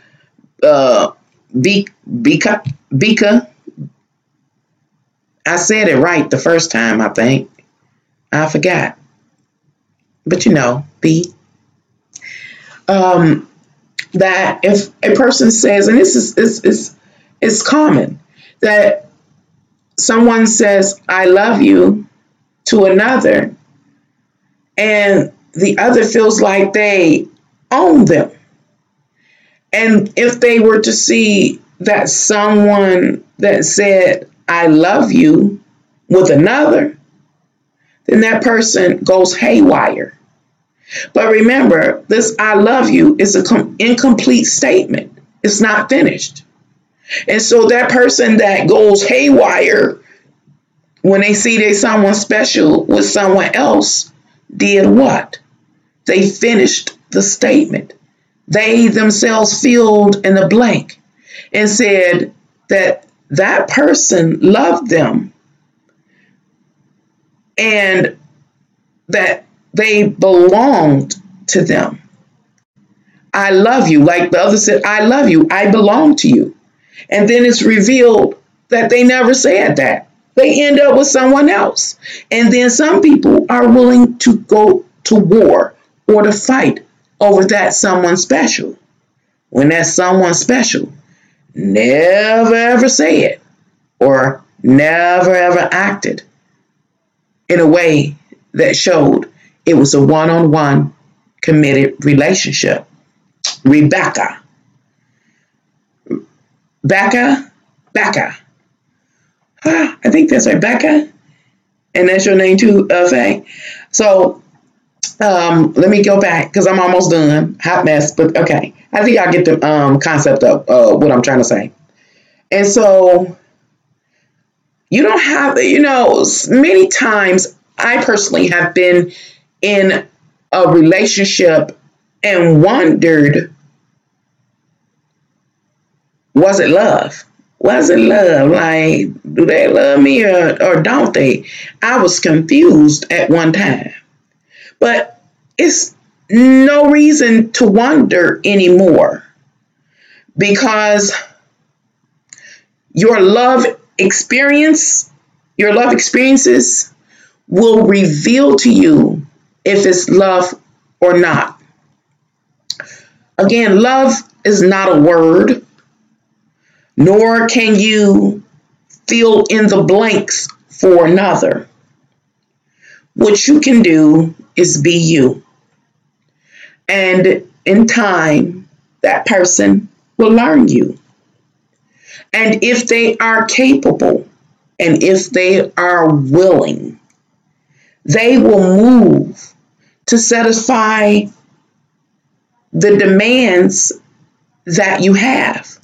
Bika. I said it right the first time, I think. I forgot. But B. That if a person says, and this is common, that someone says, I love you to another, and the other feels like they own them. And if they were to see that someone that said, I love you with another, then that person goes haywire. But remember, this I love you is an incomplete statement. It's not finished. And so that person that goes haywire when they see there's someone special with someone else did what? They finished the statement. They themselves filled in the blank and said that that person loved them and that they belonged to them. I love you. Like the other said, I love you. I belong to you. And then it's revealed that they never said that. They end up with someone else. And then some people are willing to go to war or to fight over that someone special. When that someone special never ever said or never ever acted in a way that showed it was a one-on-one committed relationship. Rebecca. Becca. I think that's right, Becca. And that's your name too, Faye. So let me go back because I'm almost done. Hot mess, but okay. I think I get the concept of what I'm trying to say. And so you don't have, many times I personally have been in a relationship and wondered, was it love? Was it love? Like, do they love me or don't they? I was confused at one time. But it's no reason to wonder anymore because your love experiences will reveal to you if it's love or not. Again, love is not a word, nor can you fill in the blanks for another. What you can do is be you. And in time, that person will learn you. And if they are capable and if they are willing, they will move to satisfy the demands that you have.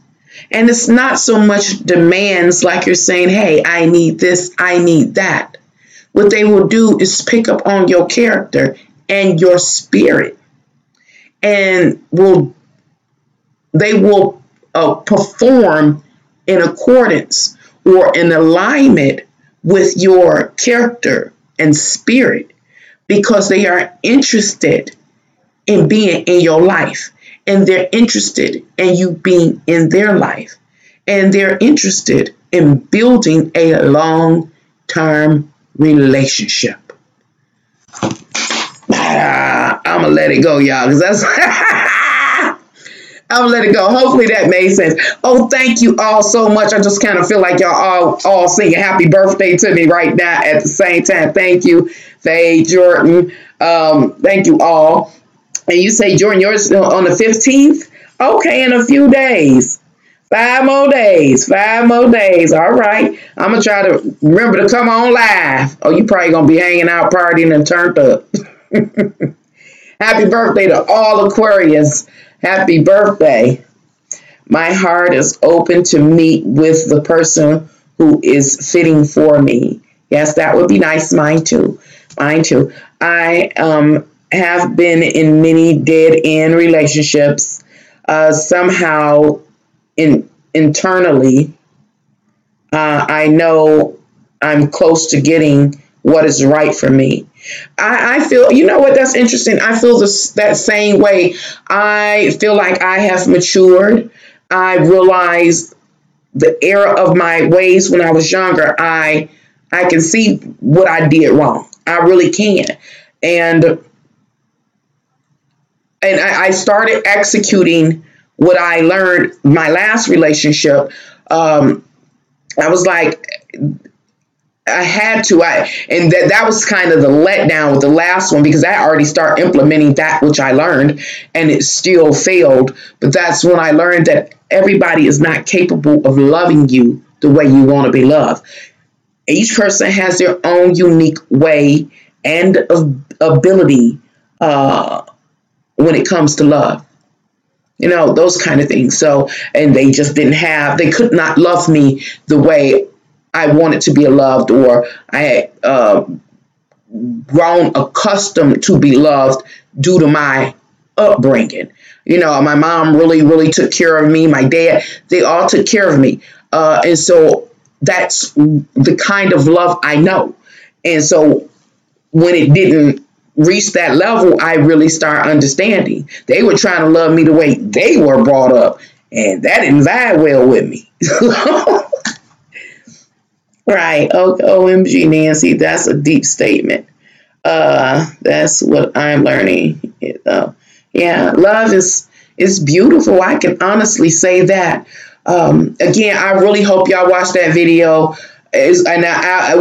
And it's not so much demands like you're saying, hey, I need this, I need that. What they will do is pick up on your character and your spirit, and they will perform in accordance or in alignment with your character and spirit because they are interested in being in your life, and they're interested in you being in their life, and they're interested in building a long-term relationship. I'm gonna let it go, y'all, because that's I'm gonna let it go. Hopefully that made sense. Oh, thank you all so much. I just kind of feel like y'all all singing happy birthday to me right now at the same time. Thank you, Faye, Jordan. Thank you all. And you say, Jordan, yours on the 15th? Okay, in a few days. 5 more days. All right. I'm going to try to remember to come on live. Oh, you probably going to be hanging out, partying, and turned up. Happy birthday to all Aquarius. Happy birthday. My heart is open to meet with the person who is fitting for me. Yes, that would be nice. Mine too. I have been in many dead-end relationships. Somehow, internally, I know I'm close to getting what is right for me. I feel, you know what, that's interesting. I feel that same way. I feel like I have matured. I realized the error of my ways when I was younger. I can see what I did wrong. I really can. And I started executing what I learned my last relationship. I was like, I had to, and that was kind of the letdown with the last one because I already started implementing that which I learned and it still failed. But that's when I learned that everybody is not capable of loving you the way you want to be loved. Each person has their own unique way and ability when it comes to love. You know, those kind of things. So, and they just they could not love me the way I wanted to be loved, or I had grown accustomed to be loved due to my upbringing. You know, my mom really, really took care of me. My dad, they all took care of me. And so that's the kind of love I know. And so when it didn't reach that level, I really started understanding. They were trying to love me the way they were brought up, and that didn't vibe well with me. Right. OMG, Nancy, that's a deep statement. That's what I'm learning. Yeah, love is beautiful. I can honestly say that. Again, I really hope y'all watch that video. And I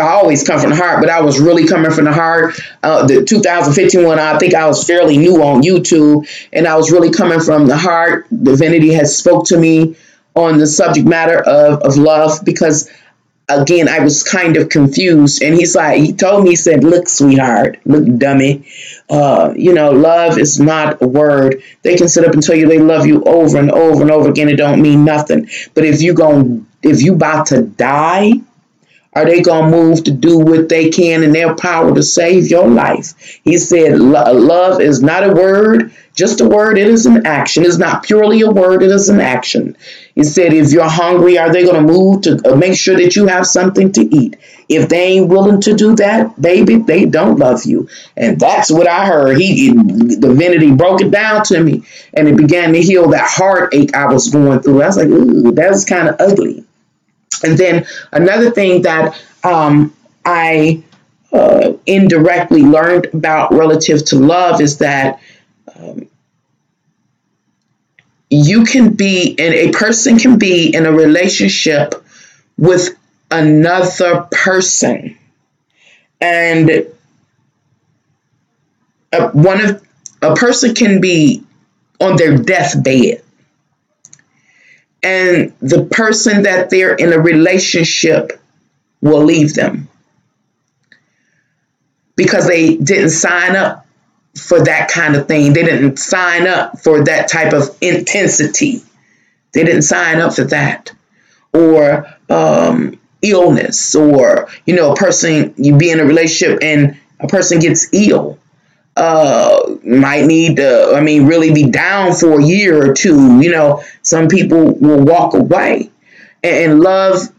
always come from the heart, but I was really coming from the heart. The 2015 one, I think I was fairly new on YouTube, and I was really coming from the heart. Divinity has spoke to me on the subject matter of love, because again, I was kind of confused. And he told me, he said, look, sweetheart, look, dummy. Love is not a word. They can sit up and tell you they love you over and over and over again. It don't mean nothing. But if you about to die, are they going to move to do what they can in their power to save your life? He said, love is not a word, just a word. It is an action. It's not purely a word. It is an action. He said, if you're hungry, are they going to move to make sure that you have something to eat? If they ain't willing to do that, baby, they don't love you. And that's what I heard. Divinity broke it down to me, and it began to heal that heartache I was going through. I was like, ooh, that was kind of ugly. And then another thing that I indirectly learned about relative to love is that a person can be in a relationship with another person, and a person can be on their deathbed, and the person that they're in a relationship will leave them because they didn't sign up for that kind of thing. They didn't sign up for that type of intensity. They didn't sign up for that. Or illness, or, a person, you be in a relationship and a person gets ill. Might need to, really be down for a year or two. Some people will walk away. And love,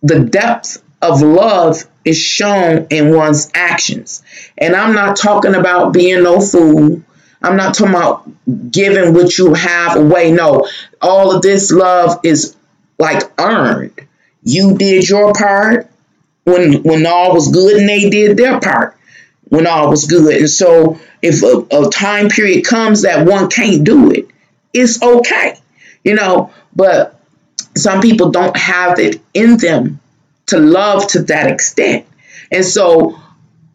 the depth of love is shown in one's actions. And I'm not talking about being no fool. I'm not talking about giving what you have away. No, all of this love is like earned. You did your part when all was good, and they did their part when all was good. And so if a time period comes that one can't do it, it's okay, but some people don't have it in them to love to that extent. And so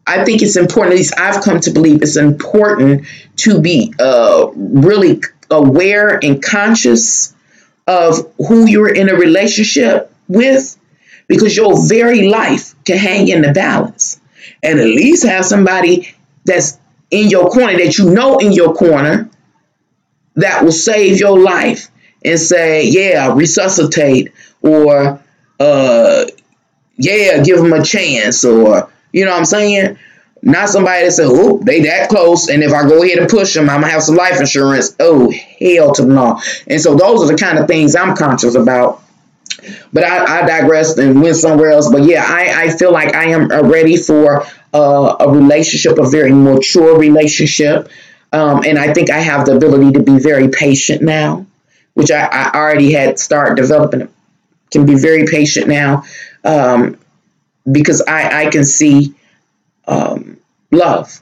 I think it's important, at least I've come to believe it's important to be really aware and conscious of who you're in a relationship with, because your very life can hang in the balance. And at least have somebody that's in your corner, that in your corner, that will save your life and say, yeah, resuscitate, or yeah, give them a chance, or, what I'm saying? Not somebody that says, oh, they that close, and if I go ahead and push them, I'm going to have some life insurance. Oh, hell to no. And so those are the kind of things I'm conscious about. But I digressed and went somewhere else. But yeah, I feel like I am ready for a relationship, a very mature relationship. And I think I have the ability to be very patient now, which I already had started developing. Can be very patient now, because I can see love.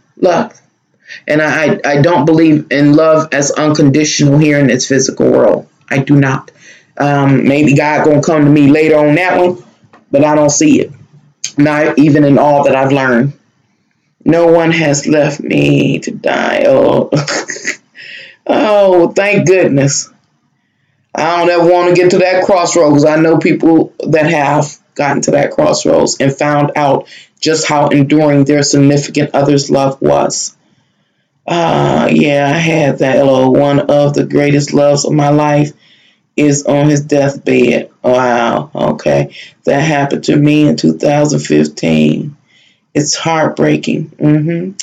And I don't believe in love as unconditional here in this physical world. I do not. Maybe God gonna come to me later on that one, but I don't see it. Not even in all that I've learned. No one has left me to die. Oh, oh, thank goodness. I don't ever want to get to that crossroads. I know people that have gotten to that crossroads and found out just how enduring their significant other's love was. Yeah, I had that. One of the greatest loves of my life is on his deathbed. Wow. Okay. That happened to me in 2015. It's heartbreaking.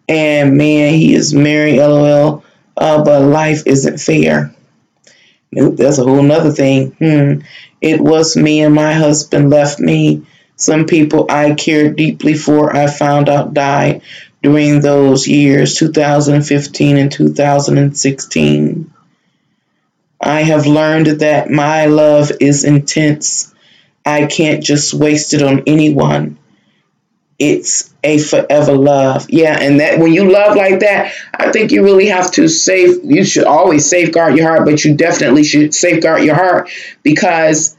And man, he is married, LOL. But life isn't fair. Nope, that's a whole nother thing. It was me and my husband left me. Some people I cared deeply for, I found out died during those years, 2015 and 2016. I have learned that my love is intense, I can't just waste it on anyone. It's a forever love. Yeah, and that when you love like that, I think you really have to you should always safeguard your heart, but you definitely should safeguard your heart because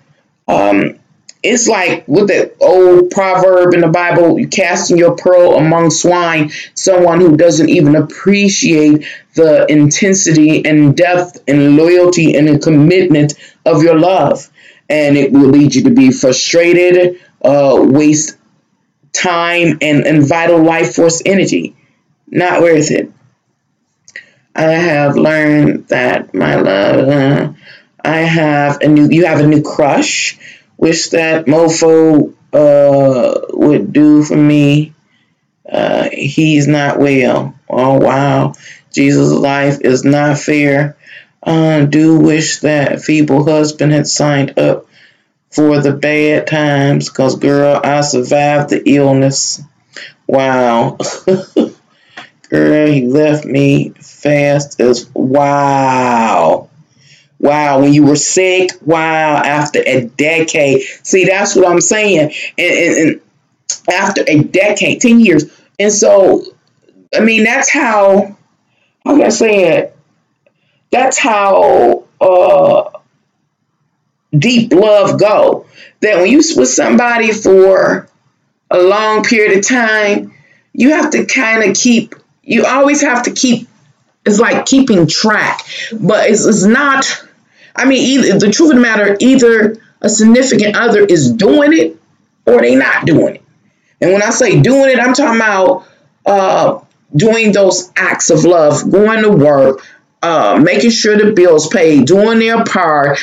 um, it's like with the old proverb in the Bible, you casting your pearl among swine, someone who doesn't even appreciate the intensity and depth and loyalty and the commitment of your love. And it will lead you to be frustrated, waste time and vital life force energy. Not worth it. I have learned that my love, you have a new crush. Wish that mofo would do for me. He's not well. Oh wow. Jesus' life is not fair. Do wish that feeble husband had signed up for the bad times, cause girl, I survived the illness. Wow. Girl, he left me fast as wow. Wow, when you were sick, wow, after a decade. See, that's what I'm saying. And after a decade, 10 years. And so, I mean, that's how can I say it? That's how deep love go. That when you with somebody for a long period of time, you have to kind of you always have to keep, it's like keeping track. But it's not, I mean, either the truth of the matter, either a significant other is doing it or they not doing it. And when I say doing it, I'm talking about doing those acts of love, going to work, making sure the bills paid, doing their part,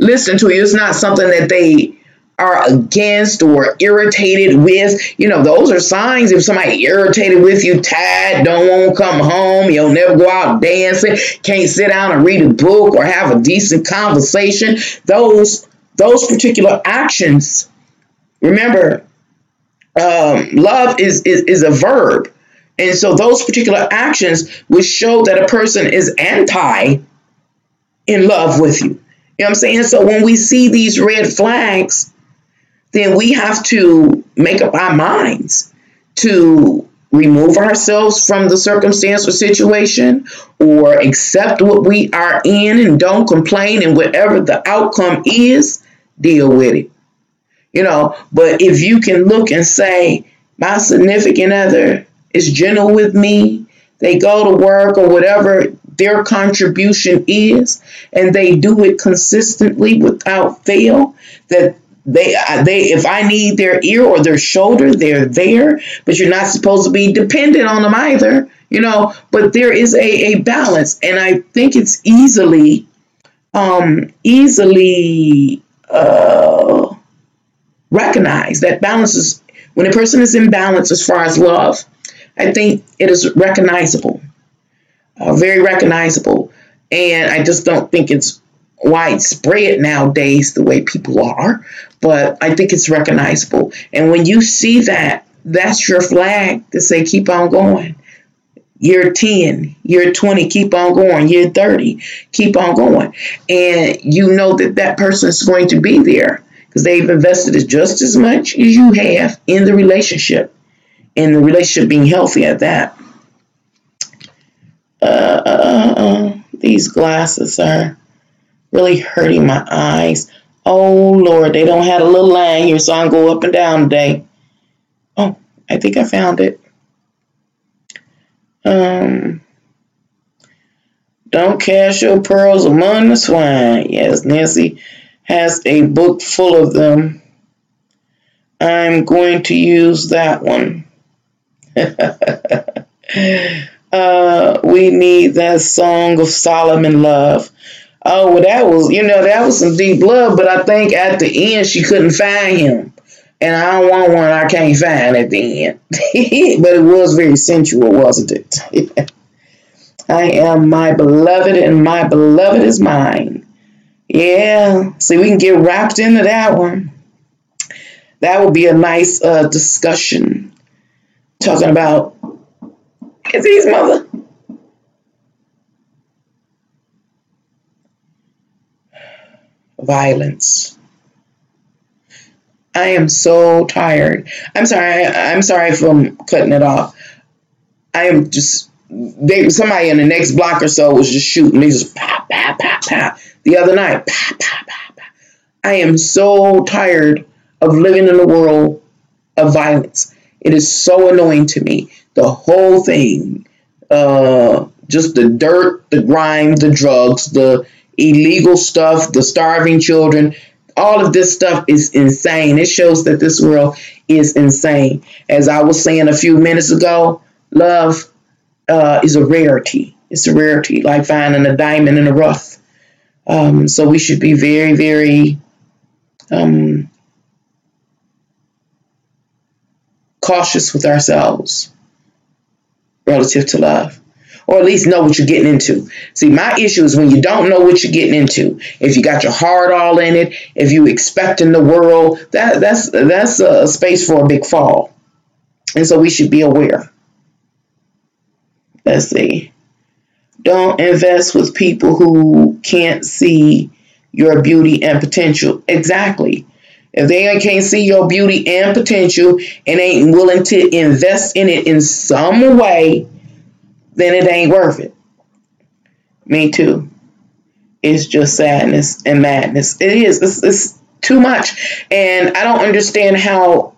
listen to you. It's not something that they are against or irritated with. Those are signs. If somebody irritated with you, tired, don't want to come home, you'll never go out dancing, can't sit down and read a book or have a decent conversation. Those particular actions, remember, love is a verb. And so those particular actions would show that a person is anti in love with you. You know what I'm saying? So when we see these red flags, then we have to make up our minds to remove ourselves from the circumstance or situation, or accept what we are in and don't complain, and whatever the outcome is, deal with it. But if you can look and say, my significant other is gentle with me, they go to work or whatever their contribution is, and they do it consistently without fail, that they if I need their ear or their shoulder, they're there, but you're not supposed to be dependent on them either, but there is a balance. And I think it's easily recognized that balance is, when a person is in balance as far as love, I think it is recognizable, very recognizable. And I just don't think it's widespread nowadays the way people are, but I think it's recognizable. And when you see that, that's your flag to say, keep on going. Year 10, year 20, keep on going. Year 30, keep on going. And you know that person is going to be there because they've invested just as much as you have in the relationship, and the relationship being healthy at that. These glasses are really hurting my eyes. Oh, Lord, they don't have a little line here, so I'll go up and down today. Oh, I think I found it. Don't cast your pearls among the swine. Yes, Nancy has a book full of them. I'm going to use that one. We need that Song of Solomon love. Oh, well, that was some deep love, but I think at the end she couldn't find him. And I don't want one I can't find at the end. But it was very sensual, wasn't it? I am my beloved and my beloved is mine. Yeah, see, we can get wrapped into that one. That would be a nice discussion. Talking about, is his mother? Violence. I am so tired. I'm sorry. I'm sorry if I'm cutting it off. I am just, somebody in the next block or so was just shooting. They just pop, pop, pop, pop. The other night, pop, pop, pop, pop. I am so tired of living in a world of violence. It is so annoying to me. The whole thing, just the dirt, the grime, the drugs, the illegal stuff, the starving children, all of this stuff is insane. It shows that this world is insane. As I was saying a few minutes ago, love is a rarity. It's a rarity, like finding a diamond in the rough. So we should be very, very cautious with ourselves relative to love, or at least know what you're getting into. See, my issue is when you don't know what you're getting into. If you got your heart all in it, if you expecting the world, that's a space for a big fall. And so we should be aware. Let's see. Don't invest with people who can't see your beauty and potential. Exactly. If they can't see your beauty and potential and ain't willing to invest in it in some way, then it ain't worth it. Me too. It's just sadness and madness. It is. It's too much. And I don't understand how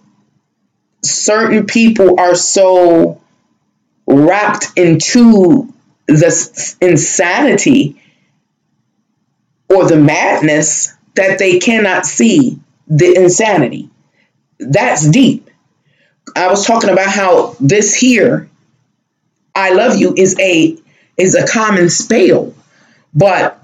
certain people are so wrapped into the insanity or the madness that they cannot see the insanity. That's deep. I was talking about how this here, I love you, is a common spell, but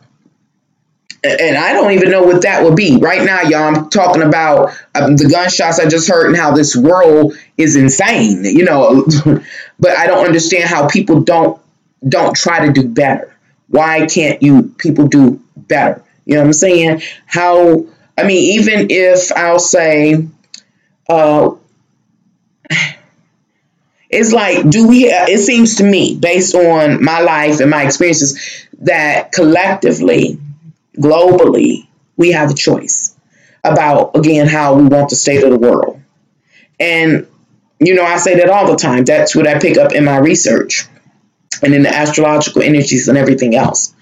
and I don't even know what that would be right now, y'all. I'm talking about the gunshots I just heard and how this world is insane, but I don't understand how people don't try to do better. Why can't people do better? You know what I'm saying? Even if I'll say, it's like, it seems to me, based on my life and my experiences, that collectively, globally, we have a choice about, again, how we want the state of the world. And, I say that all the time. That's what I pick up in my research and in the astrological energies and everything else.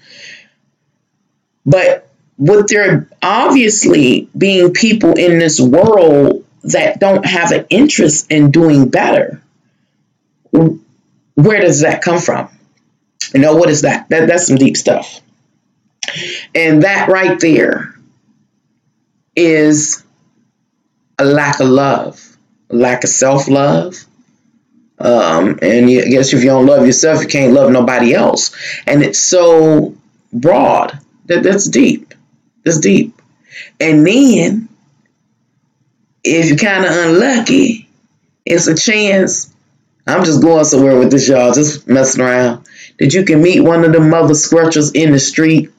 But with there obviously being people in this world that don't have an interest in doing better, where does that come from? What is that? That's some deep stuff. And that right there is a lack of love, a lack of self-love. And I guess if you don't love yourself, you can't love nobody else. And it's so broad. That's deep. That's deep. And then, if you're kind of unlucky, it's a chance. I'm just going somewhere with this, y'all, just messing around, that you can meet one of them mother squirters in the street,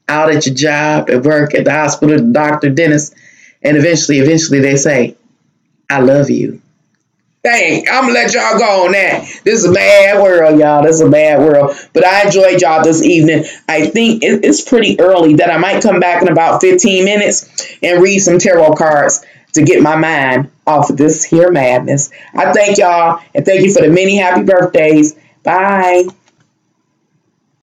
out at your job, at work, at the hospital, the doctor, dentist, and eventually they say, I love you. Dang, I'm going to let y'all go on that. This is a bad world, y'all. This is a bad world. But I enjoyed y'all this evening. I think it's pretty early that I might come back in about 15 minutes and read some tarot cards to get my mind off of this here madness. I thank y'all, and thank you for the many happy birthdays. Bye.